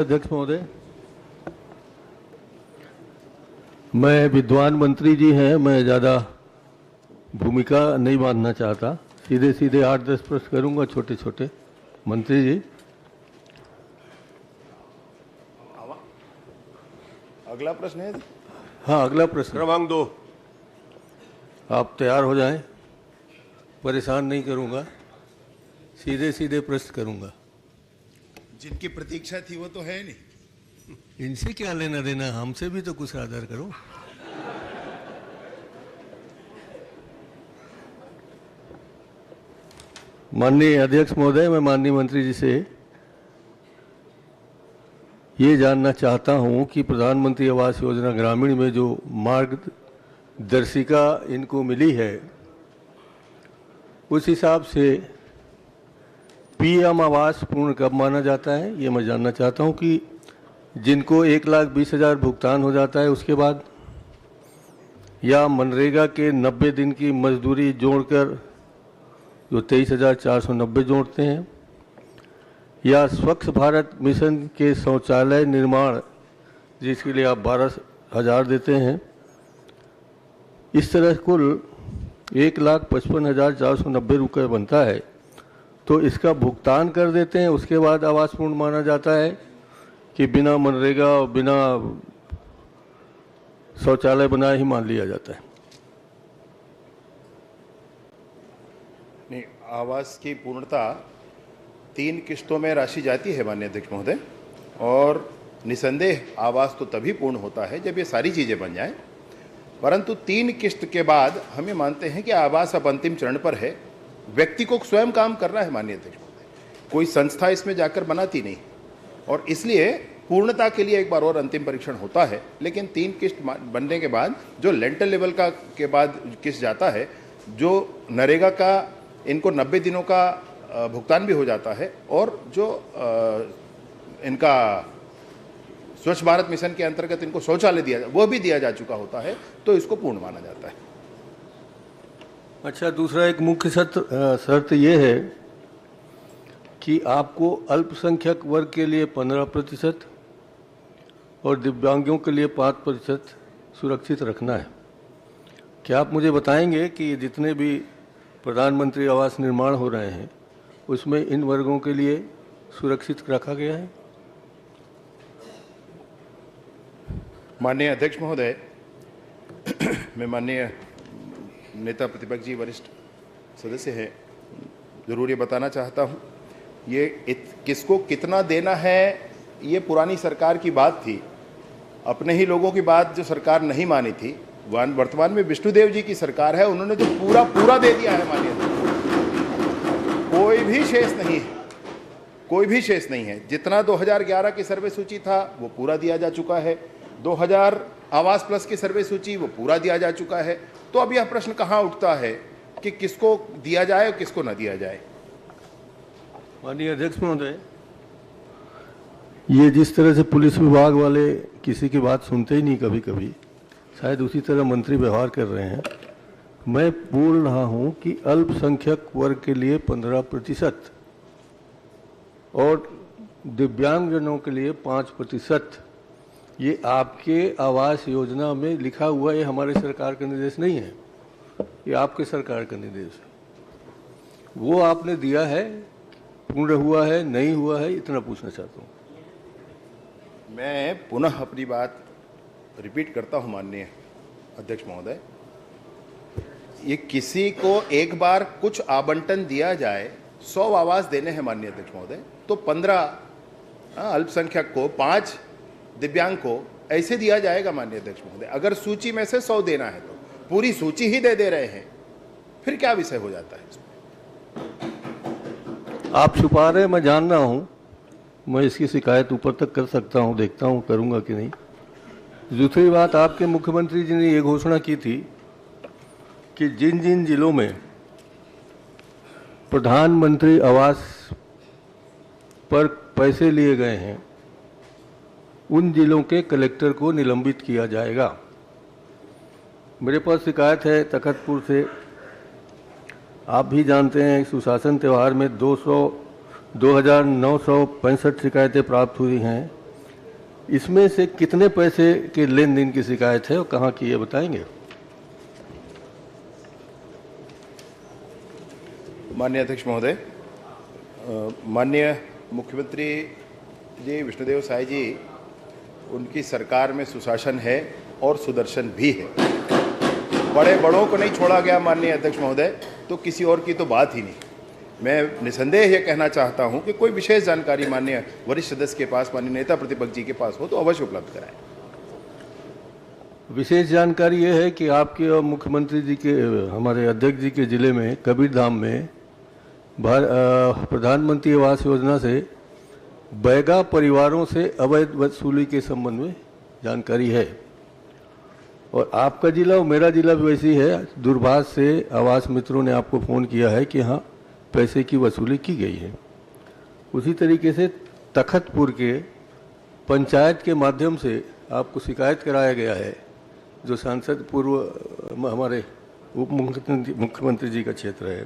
अध्यक्ष महोदय, मैं विद्वान मंत्री जी हैं, मैं ज़्यादा भूमिका नहीं बांधना चाहता, सीधे सीधे 8-10 प्रश्न करूंगा छोटे छोटे। मंत्री जी, अगला प्रश्न है। हाँ अगला प्रश्न क्रमांक 2। आप तैयार हो जाएं, परेशान नहीं करूंगा, सीधे सीधे प्रश्न करूंगा। जिनकी प्रतीक्षा थी वो तो है नहीं। इनसे क्या लेना देना, हमसे भी तो कुछ आदर करो। माननीय अध्यक्ष महोदय, मैं माननीय मंत्री जी से ये जानना चाहता हूं कि प्रधानमंत्री आवास योजना ग्रामीण में जो मार्गदर्शिका इनको मिली है, उस हिसाब से पीएम आवास पूर्ण कब माना जाता है, ये मैं जानना चाहता हूं कि जिनको 1,20,000 भुगतान हो जाता है उसके बाद, या मनरेगा के 90 दिन की मजदूरी जोड़कर जो 23,490 जोड़ते हैं, या स्वच्छ भारत मिशन के शौचालय निर्माण जिसके लिए आप 12,000 देते हैं, इस तरह कुल 1,55,490 रुपये बनता है, तो इसका भुगतान कर देते हैं, उसके बाद आवास पूर्ण माना जाता है कि बिना मनरेगा और बिना शौचालय बनाए ही मान लिया जाता है? नहीं, आवास की पूर्णता 3 किस्तों में राशि जाती है माननीय अध्यक्ष महोदय, और निसंदेह आवास तो तभी पूर्ण होता है जब ये सारी चीज़ें बन जाएं, परंतु 3 किस्त के बाद हम ये मानते हैं कि आवास अब अंतिम चरण पर है। व्यक्ति को स्वयं काम करना है माननीय अध्यक्ष महोदय, कोई संस्था इसमें जाकर बनाती नहीं, और इसलिए पूर्णता के लिए एक बार और अंतिम परीक्षण होता है। लेकिन 3 किस्त बनने के बाद जो लेंटल लेवल का के बाद किस्त जाता है, जो नरेगा का इनको 90 दिनों का भुगतान भी हो जाता है, और जो इनका स्वच्छ भारत मिशन के अंतर्गत इनको शौचालय दिया वो भी दिया जा चुका होता है, तो इसको पूर्ण माना जाता है। अच्छा, दूसरा एक मुख्य शर्त ये है कि आपको अल्पसंख्यक वर्ग के लिए 15% और दिव्यांगों के लिए 5% सुरक्षित रखना है। क्या आप मुझे बताएंगे कि जितने भी प्रधानमंत्री आवास निर्माण हो रहे हैं उसमें इन वर्गों के लिए सुरक्षित रखा गया है? माननीय अध्यक्ष महोदय, मैं माननीय नेता प्रतिपक्ष जी वरिष्ठ सदस्य हैं, जरूर ये बताना चाहता हूँ, ये किसको कितना देना है ये पुरानी सरकार की बात थी, अपने ही लोगों की बात जो सरकार नहीं मानी थी। वर्तमान में विष्णुदेव जी की सरकार है, उन्होंने जो पूरा दे दिया है माननीय, कोई भी शेष नहीं है, कोई भी शेष नहीं है। जितना 2011 की सर्वे सूची था वो पूरा दिया जा चुका है, 2000 आवास प्लस की सर्वे सूची वो पूरा दिया जा चुका है। तो अब यह प्रश्न कहाँ उठता है कि किसको दिया जाए और किसको न दिया जाए? माननीय अध्यक्ष महोदय, ये जिस तरह से पुलिस विभाग वाले किसी की बात सुनते ही नहीं, कभी कभी शायद उसी तरह मंत्री व्यवहार कर रहे हैं। मैं बोल रहा हूं कि अल्पसंख्यक वर्ग के लिए 15% और दिव्यांगजनों के लिए 5%, ये आपके आवास योजना में लिखा हुआ, ये हमारे सरकार का निर्देश नहीं है, ये आपके सरकार का निर्देश है। वो आपने दिया है, पूर्ण हुआ है नहीं हुआ है, इतना पूछना चाहता हूँ। मैं पुनः अपनी बात रिपीट करता हूं माननीय अध्यक्ष महोदय, ये किसी को एक बार कुछ आवंटन दिया जाए, 100 आवास देने हैं माननीय अध्यक्ष महोदय, तो 15 अल्पसंख्यक को, 5 दिव्यांग को, ऐसे दिया जाएगा माननीय अध्यक्ष महोदय। अगर सूची में से 100 देना है तो पूरी सूची ही दे रहे हैं, फिर क्या विषय हो जाता है? आप छुपा रहे, मैं जान रहा हूं, मैं इसकी शिकायत ऊपर तक कर सकता हूं, देखता हूं करूंगा कि नहीं। दूसरी बात, आपके मुख्यमंत्री जी ने ये घोषणा की थी कि जिन जिन जिलों में प्रधानमंत्री आवास पर पैसे लिए गए हैं उन जिलों के कलेक्टर को निलंबित किया जाएगा। मेरे पास शिकायत है तखतपुर से, आप भी जानते हैं सुशासन त्यौहार में 2,965 शिकायतें प्राप्त हुई हैं, इसमें से कितने पैसे के लेन देन की शिकायत है और कहाँ की है, बताएंगे? माननीय अध्यक्ष महोदय, माननीय मुख्यमंत्री जी विष्णुदेव साय जी, उनकी सरकार में सुशासन है और सुदर्शन भी है। बड़े बड़ों को नहीं छोड़ा गया माननीय अध्यक्ष महोदय, तो किसी और की तो बात ही नहीं। मैं निसंदेह ये कहना चाहता हूं कि कोई विशेष जानकारी माननीय वरिष्ठ सदस्य के पास, माननीय नेता प्रतिपक्ष जी के पास हो तो अवश्य उपलब्ध कराएं। विशेष जानकारी ये है कि आपके और मुख्यमंत्री जी के, हमारे अध्यक्ष जी के ज़िले में कबीरधाम में प्रधानमंत्री आवास योजना से बैगा परिवारों से अवैध वसूली के संबंध में जानकारी है। और आपका जिला और मेरा जिला भी वैसी है। दूरभाष से आवास मित्रों ने आपको फ़ोन किया है कि हाँ पैसे की वसूली की गई है। उसी तरीके से तखतपुर के पंचायत के माध्यम से आपको शिकायत कराया गया है, जो सांसद पूर्व हमारे उप मुख्यमंत्री जी का क्षेत्र है।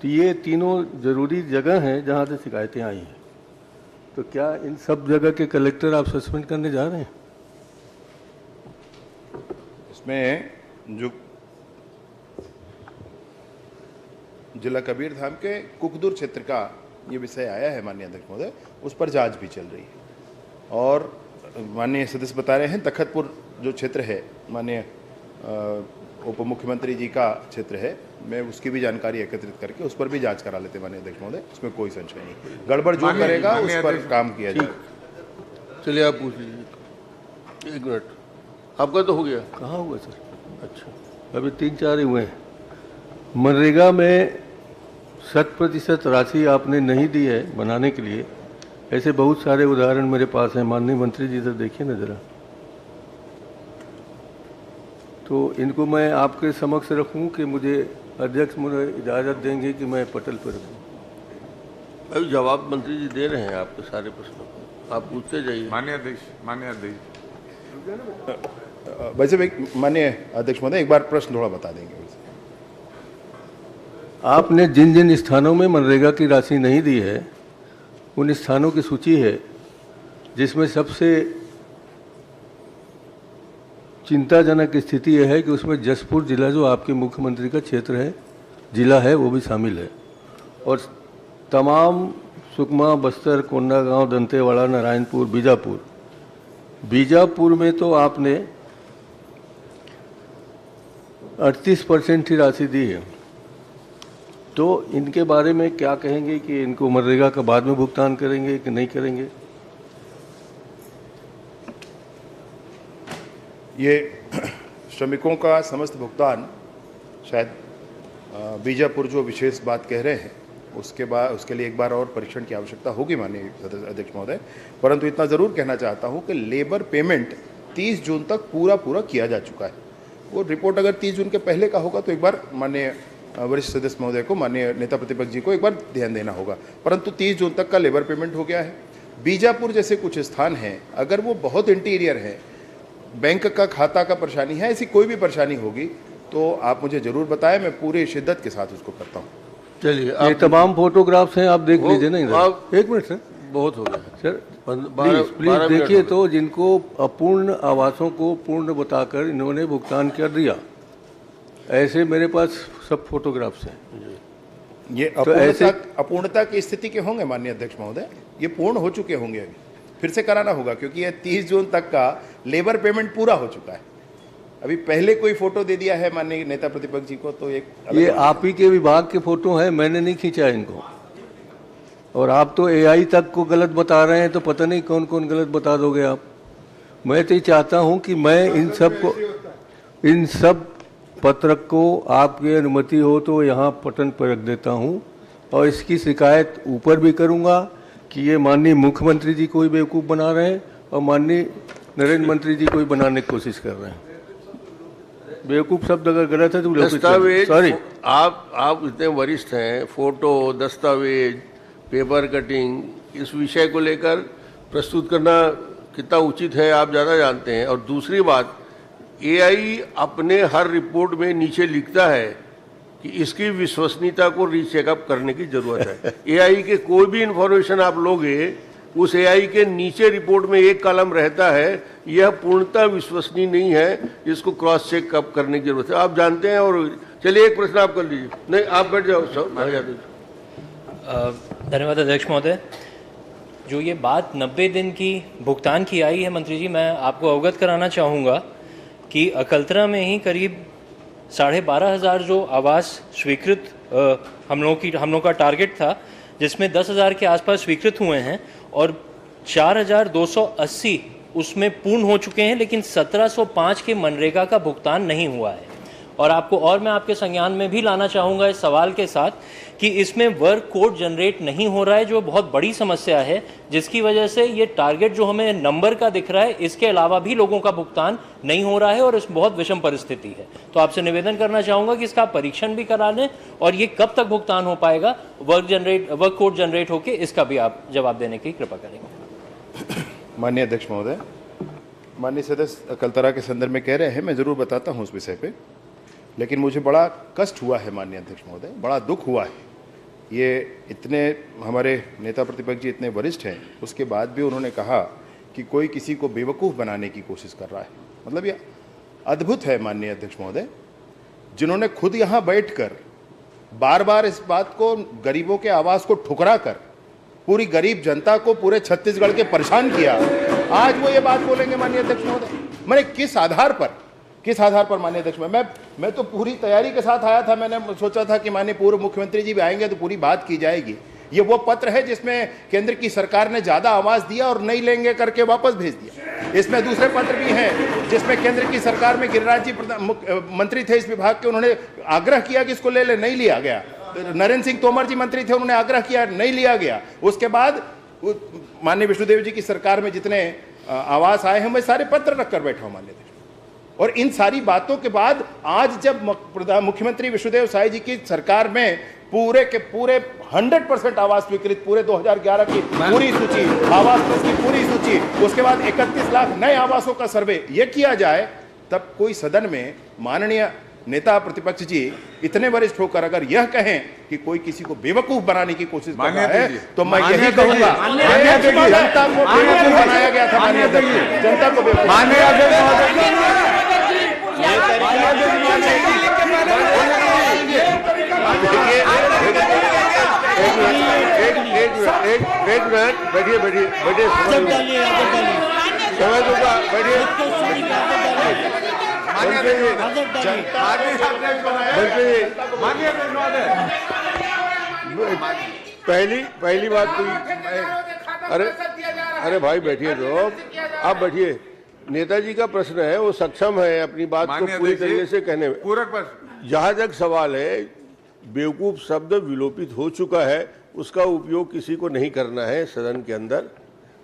तो ये तीनों जरूरी जगह हैं जहाँ से शिकायतें आई हैं। तो क्या इन सब जगह के कलेक्टर आप सस्पेंड करने जा रहे हैं? इसमें जो जिला कबीरधाम के कुकदुर क्षेत्र का ये विषय आया है माननीय अध्यक्ष महोदय, उस पर जांच भी चल रही है। और माननीय सदस्य बता रहे हैं तखतपुर जो क्षेत्र है माननीय उप मुख्यमंत्री जी का क्षेत्र है, मैं उसकी भी जानकारी एकत्रित करके उस पर भी जांच करा लेते माननीय अध्यक्ष महोदय, उसमें कोई संशय नहीं। गड़बड़ जो करेगा उस पर काम किया जाएगा। चलिए आप पूछ लीजिए। 1 मिनट, आपका तो हो गया। कहाँ हुआ सर? अच्छा, अभी 3-4 ही हुए हैं। मनरेगा में 100% राशि आपने नहीं दी है बनाने के लिए, ऐसे बहुत सारे उदाहरण मेरे पास हैं। माननीय मंत्री जी से देखिए ना ज़रा, तो इनको मैं आपके समक्ष रखूं कि मुझे अध्यक्ष मुझे इजाज़त देंगे कि मैं पटल पर रखूं? अभी जवाब मंत्री जी दे रहे हैं आपके सारे प्रश्नों को, आप पूछते जाइए। माननीय अध्यक्ष वैसे भी माननीय अध्यक्ष महोदय एक बार प्रश्न थोड़ा बता देंगे। आपने जिन जिन स्थानों में मनरेगा की राशि नहीं दी है उन स्थानों की सूची है, जिसमें सबसे चिंताजनक स्थिति यह है कि उसमें जसपुर जिला जो आपके मुख्यमंत्री का क्षेत्र है, जिला है, वो भी शामिल है। और तमाम सुकमा, बस्तर, कोंडागांव, दंतेवाड़ा, नारायणपुर, बीजापुर में तो आपने 38% ही राशि दी है। तो इनके बारे में क्या कहेंगे कि इनको मनरेगा का बाद में भुगतान करेंगे कि नहीं करेंगे? ये श्रमिकों का समस्त भुगतान शायद बीजापुर जो विशेष बात कह रहे हैं उसके लिए एक बार और परीक्षण की आवश्यकता होगी माननीय अध्यक्ष महोदय। परंतु इतना ज़रूर कहना चाहता हूं कि लेबर पेमेंट 30 जून तक पूरा किया जा चुका है। वो रिपोर्ट अगर 30 जून के पहले का होगा तो एक बार माननीय वरिष्ठ सदस्य महोदय को, माननीय नेता प्रतिपक्ष जी को एक बार ध्यान देना होगा। परंतु 30 जून तक का लेबर पेमेंट हो गया है। बीजापुर जैसे कुछ स्थान हैं, अगर वो बहुत इंटीरियर है, बैंक का खाता का परेशानी है, ऐसी कोई भी परेशानी होगी तो आप मुझे जरूर बताएं, मैं पूरी शिद्दत के साथ उसको करता हूँ। चलिए, ये तमाम फोटोग्राफ्स हैं, आप देख लीजिए ना इधर। आप 1 मिनट सर, बहुत हो गया सर प्लीज 12 मिनट देखिए। हो तो जिनको अपूर्ण आवासों को पूर्ण बताकर इन्होंने भुगतान कर दिया, ऐसे मेरे पास सब फोटोग्राफ्स हैं। ये अपूर्णता की स्थिति के होंगे माननीय अध्यक्ष महोदय, ये पूर्ण हो चुके होंगे, अभी फिर से कराना होगा क्योंकि ये 30 जून तक का लेबर पेमेंट पूरा हो चुका है। अभी पहले कोई फोटो दे दिया है माननीय नेता प्रतिपक्ष जी को, तो ये आप ही के विभाग के फोटो हैं, मैंने नहीं खींचा इनको। और आप तो एआई तक को गलत बता रहे हैं, तो पता नहीं कौन कौन गलत बता दोगे आप। मैं तो चाहता हूं कि मैं इन सब पत्र को आपकी अनुमति हो तो यहाँ पटन पर रख देता हूँ, और इसकी शिकायत ऊपर भी करूँगा कि ये माननीय मुख्यमंत्री जी को ही बेवकूफ़ बना रहे हैं और माननीय नरेंद्र मंत्री जी को ही बनाने की कोशिश कर रहे हैं। बेवकूफ़ शब्द अगर गलत है तो दस्तावेज, सॉरी। आप इतने वरिष्ठ हैं, फोटो, दस्तावेज, पेपर कटिंग, इस विषय को लेकर प्रस्तुत करना कितना उचित है आप ज़्यादा जानते हैं। और दूसरी बात, एआई अपने हर रिपोर्ट में नीचे लिखता है कि इसकी विश्वसनीयता को रीचेकअप करने की जरूरत है। एआई के कोई भी इंफॉर्मेशन आप लोगे उस एआई के नीचे रिपोर्ट में एक कॉलम रहता है, यह पूर्णतः विश्वसनीय नहीं है, इसको क्रॉस चेक अप करने की जरूरत है। आप जानते हैं। और चलिए एक प्रश्न आप कर लीजिए। नहीं, आप बैठ जाओ सब। धन्यवाद अध्यक्ष महोदय। जो ये बात 90 दिन की भुगतान की आई है मंत्री जी, मैं आपको अवगत कराना चाहूँगा कि अकलतरा में ही करीब 12,500 जो आवास स्वीकृत हम लोगों का टारगेट था, जिसमें 10,000 के आसपास स्वीकृत हुए हैं और 4,280 उसमें पूर्ण हो चुके हैं, लेकिन 1,705 के मनरेगा का भुगतान नहीं हुआ है। और मैं आपके संज्ञान में भी लाना चाहूँगा इस सवाल के साथ कि इसमें वर्क कोड जनरेट नहीं हो रहा है, जो बहुत बड़ी समस्या है, जिसकी वजह से ये टारगेट जो हमें नंबर का दिख रहा है, इसके अलावा भी लोगों का भुगतान नहीं हो रहा है और इस बहुत विषम परिस्थिति है। तो आपसे निवेदन करना चाहूँगा कि इसका परीक्षण भी करा लें और ये कब तक भुगतान हो पाएगा, वर्क कोड जनरेट होकर, इसका भी आप जवाब देने की कृपा करेंगे। माननीय अध्यक्ष महोदय, माननीय सदस्य अकलतरा के संदर्भ में कह रहे हैं, मैं ज़रूर बताता हूँ उस विषय पे, लेकिन मुझे बड़ा कष्ट हुआ है माननीय अध्यक्ष महोदय, बड़ा दुख हुआ है। ये इतने हमारे नेता प्रतिपक्ष जी इतने वरिष्ठ हैं, उसके बाद भी उन्होंने कहा कि कोई किसी को बेवकूफ़ बनाने की कोशिश कर रहा है। मतलब ये अद्भुत है माननीय अध्यक्ष महोदय, जिन्होंने खुद यहाँ बैठकर बार बार इस बात को, गरीबों के आवाज़ को ठुकरा कर पूरी गरीब जनता को, पूरे छत्तीसगढ़ के परेशान किया, आज वो ये बात बोलेंगे माननीय अध्यक्ष महोदय। मैंने किस आधार पर माननीय अध्यक्ष मैं तो पूरी तैयारी के साथ आया था। मैंने सोचा था कि माननीय पूर्व मुख्यमंत्री जी भी आएंगे तो पूरी बात की जाएगी। ये वो पत्र है जिसमें केंद्र की सरकार ने ज़्यादा आवाज़ दिया और नहीं लेंगे करके वापस भेज दिया। इसमें दूसरे पत्र भी हैं जिसमें केंद्र की सरकार में गिरिराज जी मंत्री थे इस विभाग के, उन्होंने आग्रह किया कि इसको ले ले, नहीं लिया गया। नरेंद्र सिंह तोमर जी मंत्री थे, उन्होंने आग्रह किया, नहीं लिया गया। उसके बाद माननीय विष्णुदेव जी की सरकार में जितने आवास आए हैं, मैं सारे पत्र रख कर बैठा हूँ माननीय अध्यक्ष। और इन सारी बातों के बाद आज जब मुख्यमंत्री विष्णुदेव साय जी की सरकार में पूरे के पूरे 100% आवास स्वीकृत, पूरे 2011 की पूरी सूची, आवास प्लस की पूरी सूची, उसके बाद 31 लाख नए आवासों का सर्वे ये किया जाए, तब कोई सदन में माननीय नेता प्रतिपक्ष जी इतने वरिष्ठ होकर अगर यह कहें कि कोई किसी को बेवकूफ बनाने की कोशिश कर रहा है, तो मैं यही कहूंगा, जनता को बेवकूफ बनाया गया था माननीय अध्यक्ष, जनता को बैठिए समय दूंगा, बैठिए। पहली बात तो, अरे भाई बैठिए, तो आप बैठिए। नेताजी का प्रश्न है, वो सक्षम है अपनी बात को पूरी तरीके से कहने में। पूरक प्रश्न, जहां तक सवाल है, बेवकूफ शब्द विलोपित हो चुका है, उसका उपयोग किसी को नहीं करना है सदन के अंदर,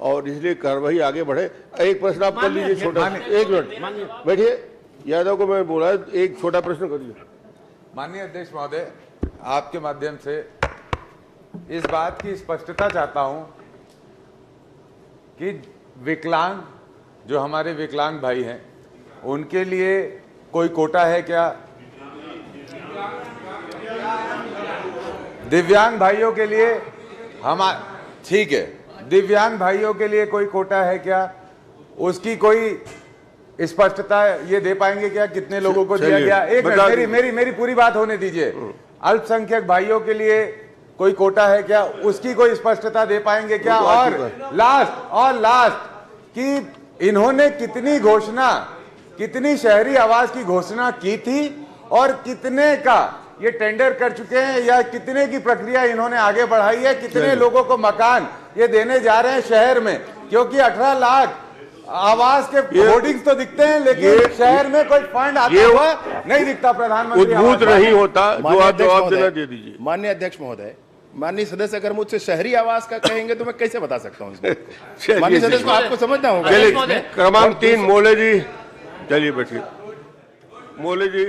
और इसलिए कार्रवाई आगे बढ़े। एक प्रश्न आप कर लीजिए, छोटा, 1 मिनट बैठिए। यादव को मैं बोला एक छोटा प्रश्न करिए। माननीय अध्यक्ष महोदय, आपके माध्यम से इस बात की स्पष्टता चाहता हूं कि विकलांग, जो हमारे विकलांग भाई हैं, उनके लिए कोई कोटा है क्या? दिव्यांग भाइयों के लिए ठीक है, दिव्यांग भाइयों के लिए कोई कोटा है क्या? उसकी कोई स्पष्टता ये दे पाएंगे क्या, कितने लोगों को दिया गया? एक मिनट, मेरी पूरी बात होने दीजिए। अल्पसंख्यक भाइयों के लिए कोई कोटा है क्या, उसकी कोई स्पष्टता दे पाएंगे क्या? और लास्ट कि इन्होंने कितनी शहरी आवास की घोषणा की थी और कितने का ये टेंडर कर चुके हैं, या कितने की प्रक्रिया इन्होंने आगे बढ़ाई है, कितने लोगों को मकान ये देने जा रहे हैं शहर में? क्योंकि 18 लाख आवास के होर्डिंग्स तो दिखते हैं, लेकिन शहर में कोई फंड आता हुआ नहीं दिखता। प्रधानमंत्री उद्भूत नहीं होता, जो आप जवाब देना दे दीजिए। माननीय अध्यक्ष महोदय, माननीय सदस्य अगर मुझसे शहरी आवास का कहेंगे तो मैं कैसे बता सकता हूँ? माननीय सदस्य को आपको समझना होगा। क्रमांक 3 मोले जी, चलिए बैठिए। मोले जी।